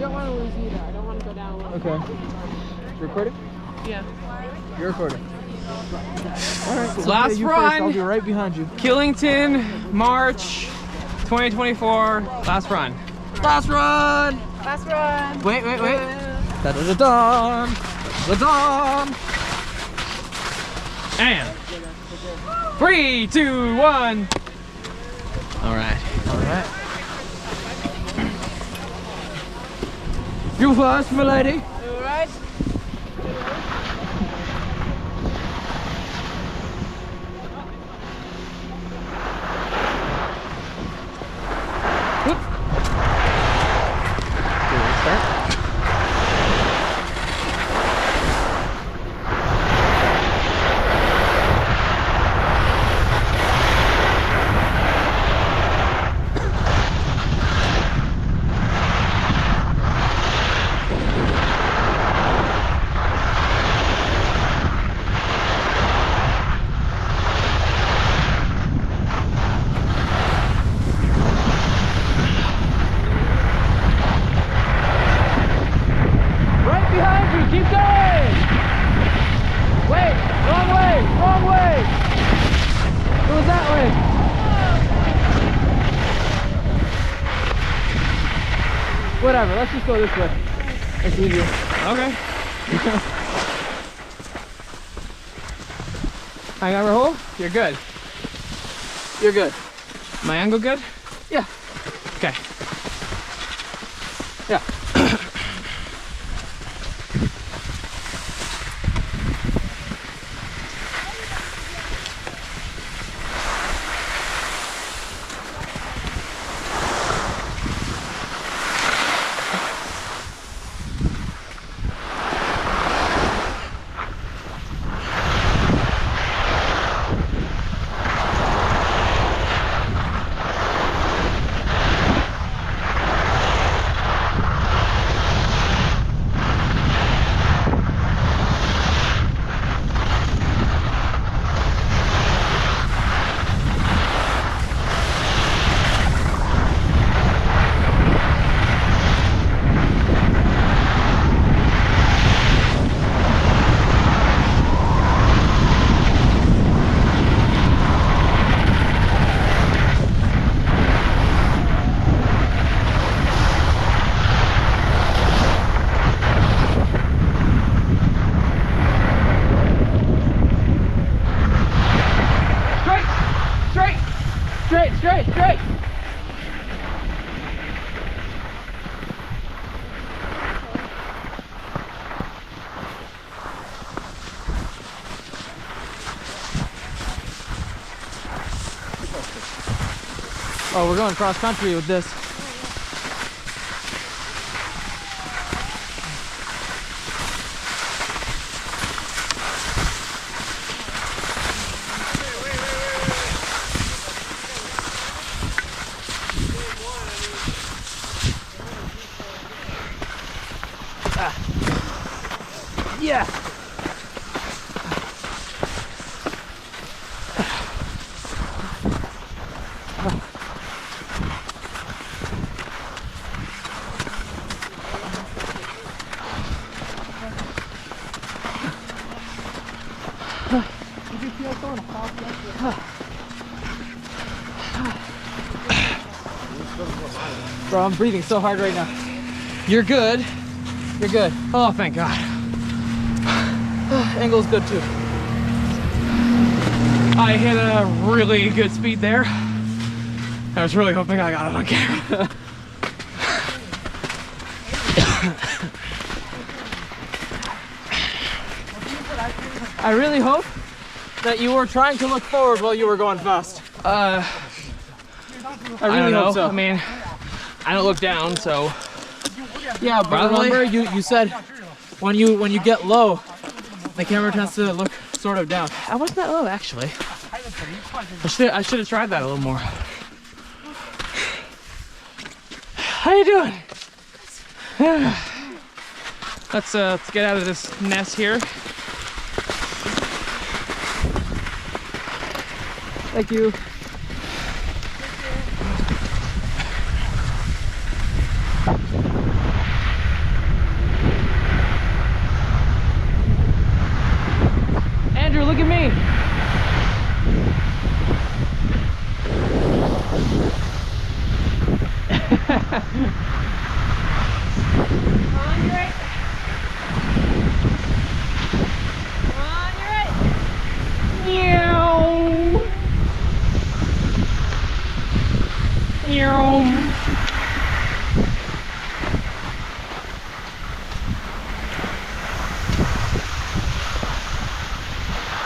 don't want to lose either. I don't want to go down alone. Okay. Recording? Yeah. You're recording. All right. So Last you run. First, I'll be right behind you. Killington, March 2024. Last run. Last run. Last run. Wait. Da da da da. Da da. And 3, 2, 1. All right. You first, my lady. All right. Keep going! Wait! Wrong way! Wrong way! It was that way! Whatever, let's just go this way. It's easier. Okay. Hang on, Rahul. You're good. You're good. My angle good? Yeah. Okay. Yeah. Straight! Oh, we're going cross country with this. Yeah. Did you feel going off? Bro, I'm breathing so hard right now. You're good. You're good. Oh, thank God. Angle's good too. I hit a really good speed there. I was really hoping I got it on camera. I really hope that you were trying to look forward while you were going fast. I really don't know. hope so. I mean, I don't look down, so. Yeah, but Probably. remember you said when you get low, the camera tends to look sort of down. I wasn't that low, actually. I should have tried that a little more. How you doing? Let's get out of this mess here. Thank you.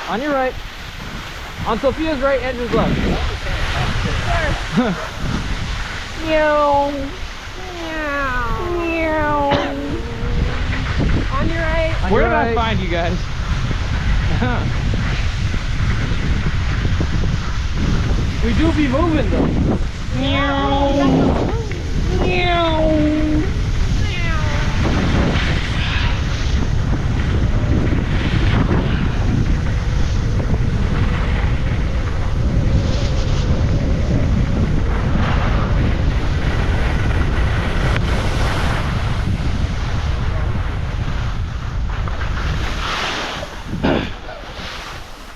On your right. On Sophia's right, Andrew's left. Meow. Meow. Meow. On your right. Where did I find you guys? We do be moving though. Meow. Meow.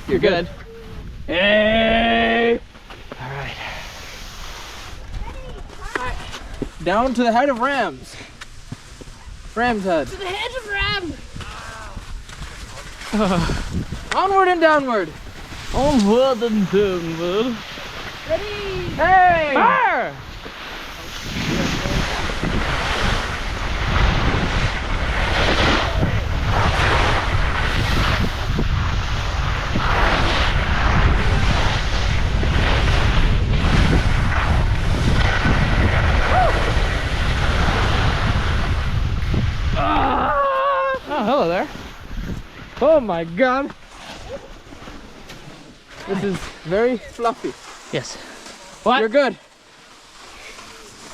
You're good. Hey! Alright. Down to the head of Rams. Ram's head. To the head of Ram. Onward and downward. Onward and downward. Ready? Hey! Fire! Oh, hello there. Oh my god. This is very fluffy. Yes. What? You're good.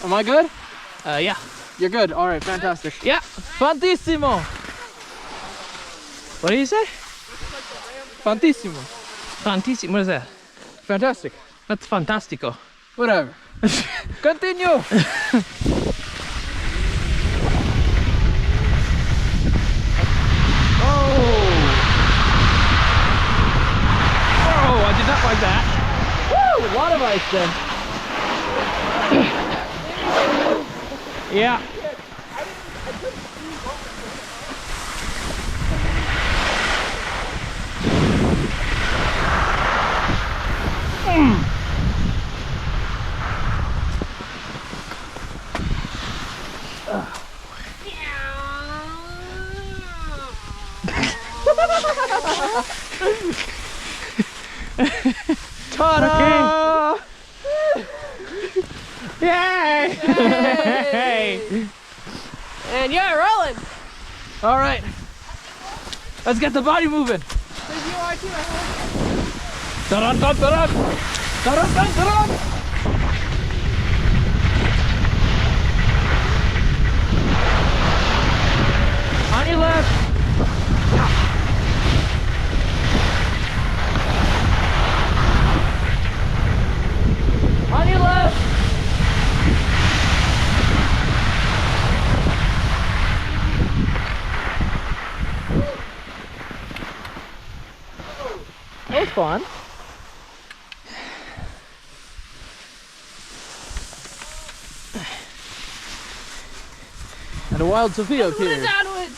Am I good? Yeah. You're good. All right, fantastic. Yeah. Fantissimo. What did you say? Fantissimo. Fantastic. What is that? Fantastic. That's fantastico. Whatever. Continue. Oh, I did not like that. Woo! A lot of ice then. Yeah. Ta-da! Yay! Hey! And you're rolling. All right. Let's get the body moving. There's you are too. Ta-dun, dun, ta-dun. Ta-dun, dun, ta-dun. On your left. On your left. That was fun. And a wild Sofia appears. Downwards.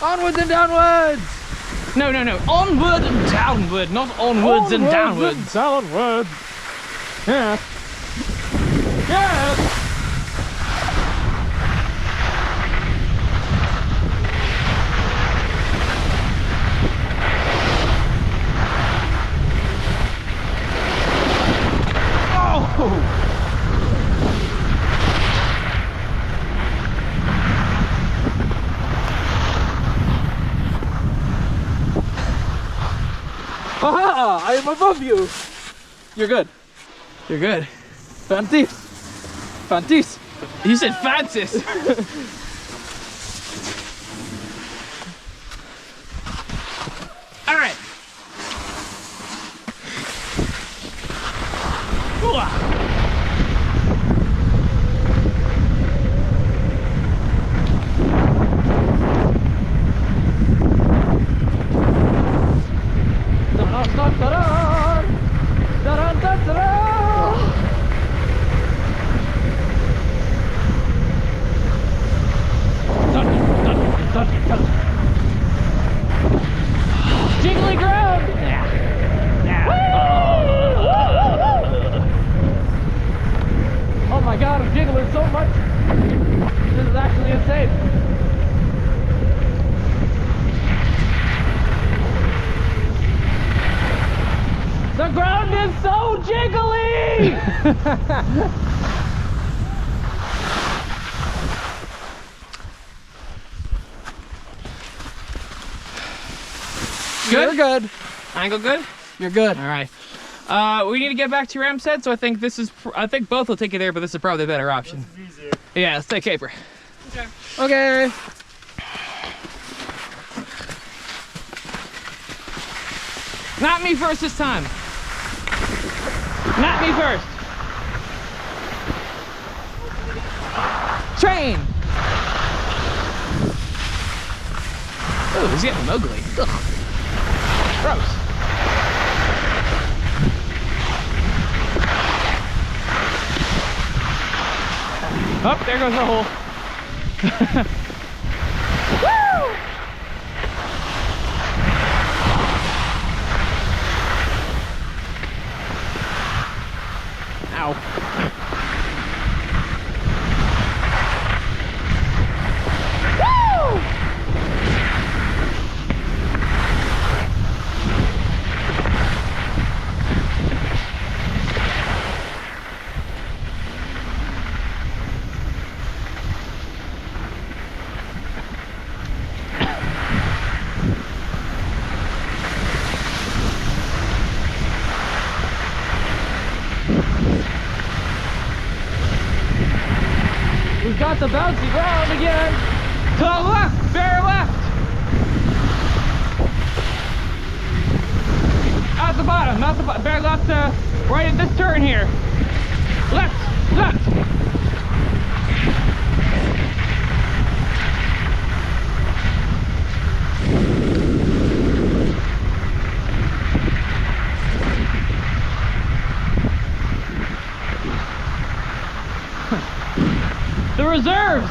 Onwards and downwards. No, no, no. Onward and downward, not onwards and downwards. Downwards. Yeah. Yeah. Aha! I am above you. You're good. You're good. Fantis. Fantis. You said Francis. All right. Good? You're good. Angle good? You're good. All right. We need to get back to your set, so I think this is. I think both will take you there, but this is probably the better option. This is easier. Yeah, let's take caper. Okay. Okay. Not me first this time. Not me first. Train. Oh, he's getting ugly. Ugh. Gross. Oh, there goes the hole. Woo! Ow. Woo! We've got the bouncy ground again. To the left, very left. At the bottom, not the bottom, very left, right at this turn here. Left, left. The reserves!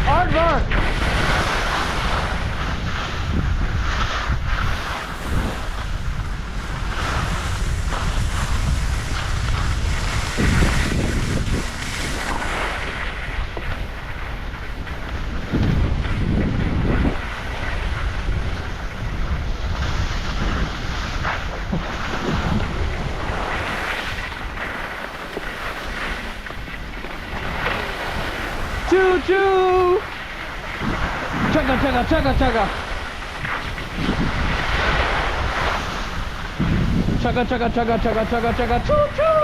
Aardvark! Choo choo! Chugga chugga chugga chugga! Chugga chugga chugga chugga chugga chugga choo choo!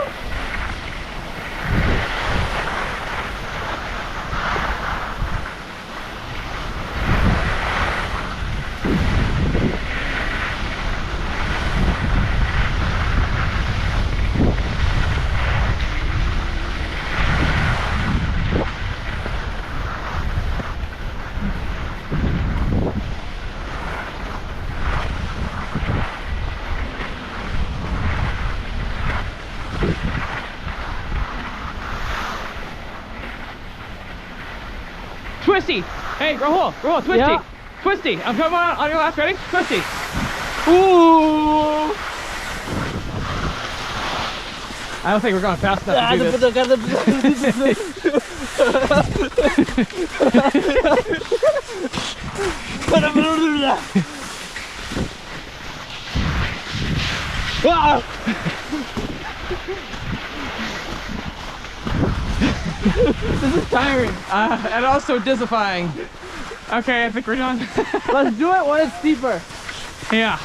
Twisty! Hey, Rahul, Twisty! Yeah. Twisty! I'm coming on your left, ready? Twisty! Ooh! I don't think we're going fast enough to do This is tiring. and also dizzyfying. Okay, I think we're done. Let's do it when it's steeper. Yeah.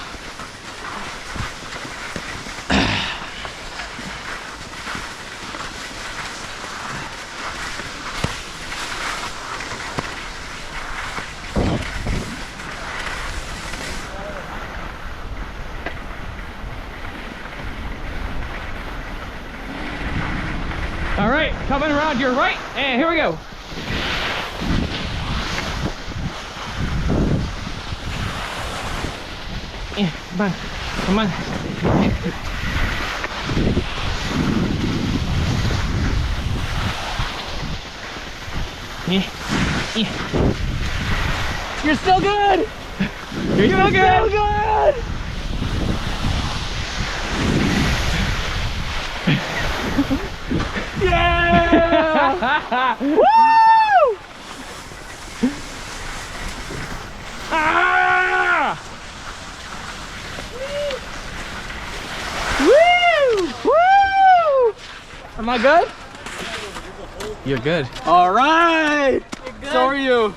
All right, coming around your right, and here we go. Yeah, come on, come on. Yeah, yeah. You're still good. You're still good. Still good. Yeah! Woo! Ah! Woo! Am I good? You're good. All right. So are you.